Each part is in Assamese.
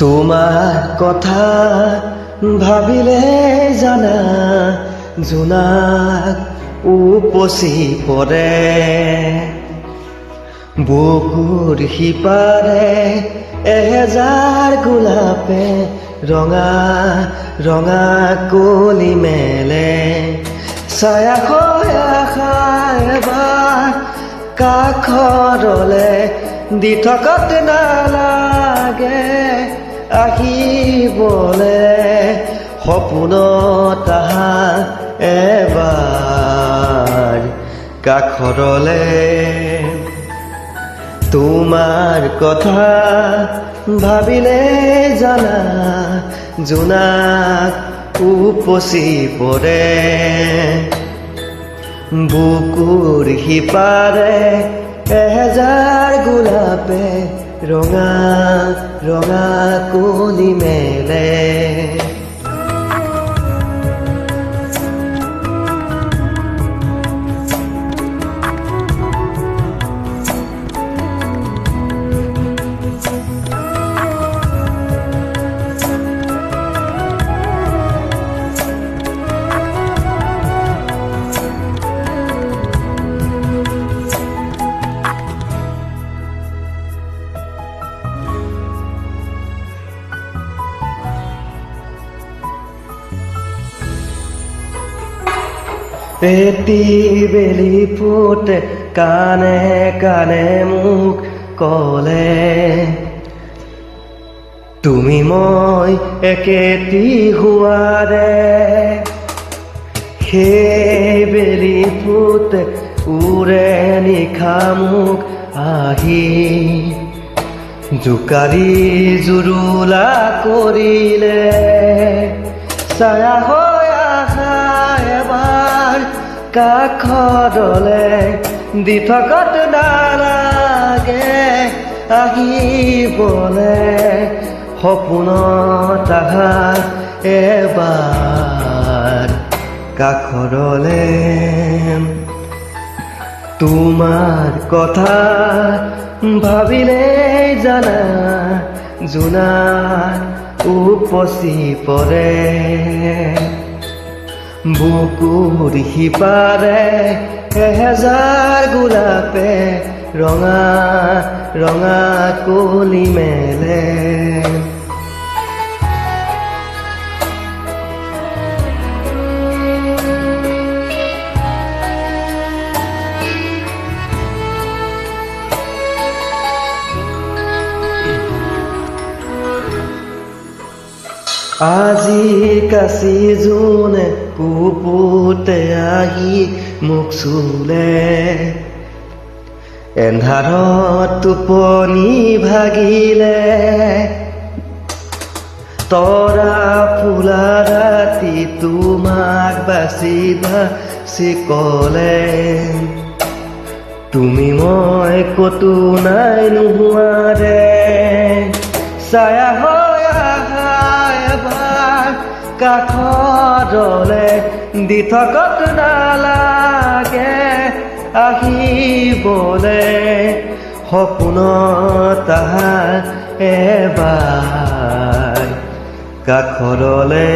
তোমাৰ কথা ভাবিলে জানা জোনাক উপচি পৰে বুকুৰ সিপাৰে এহেজাৰ গোলাপে ৰঙা ৰঙা কলি মেলে ছায়া হৈ আশা এবাৰ কাষৰলে দি থকাত নালাগে আহিবলে সপোনত আহা এবাৰ কাষৰলে তোমাৰ কথা ভাবিলে জানা জোনাক উপচি পৰে বুকুৰ সিপাৰে এহেজাৰ গোলাপে ৰঙা ৰঙা কলি মেলে এটি বেলি ফুটে কানে কানে মোক কলে তুমি মই একেটি হোৱাৰে সেই বেলি ফুটে উৰে নিশা মোক আহি জোকাৰি জুৰুলা কৰিলে ছায়া হৈ আহা এবাৰ কাষৰলে দি থকাত নালাগে আহিবলে সপোনত আহা এবাৰ কাষৰলে তোমাৰ কথা ভাবিলে জানা জোনাক উপচি পৰে বুকুৰ সিপাৰে এহেজাৰ গোলাপে ৰঙা ৰঙা কলি মেলে আজি কাচি জোনে কুপুতে আহি মোক চুলে এন্ধাৰত টোপনি ভাগিলে তৰা ফুলা ৰাতি তোমাক বাচি বাচি কলে তুমি মই কতো নাই নোহোৱাৰে ছায়া হৈ আহা এবাৰ কাষৰলে দি থকাত নালাগে আহিবলে সপোনত আহা এবাৰ কাষৰলে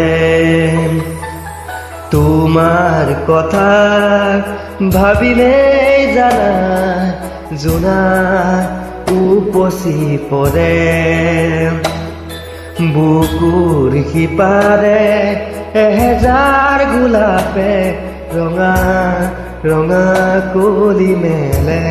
তোমাৰ কথা ভাবিলে জানা জোনাক উপচি পৰে বুকুৰ সিপাৰে এহেজাৰ গোলাপে ৰঙা ৰঙা কলি মেলে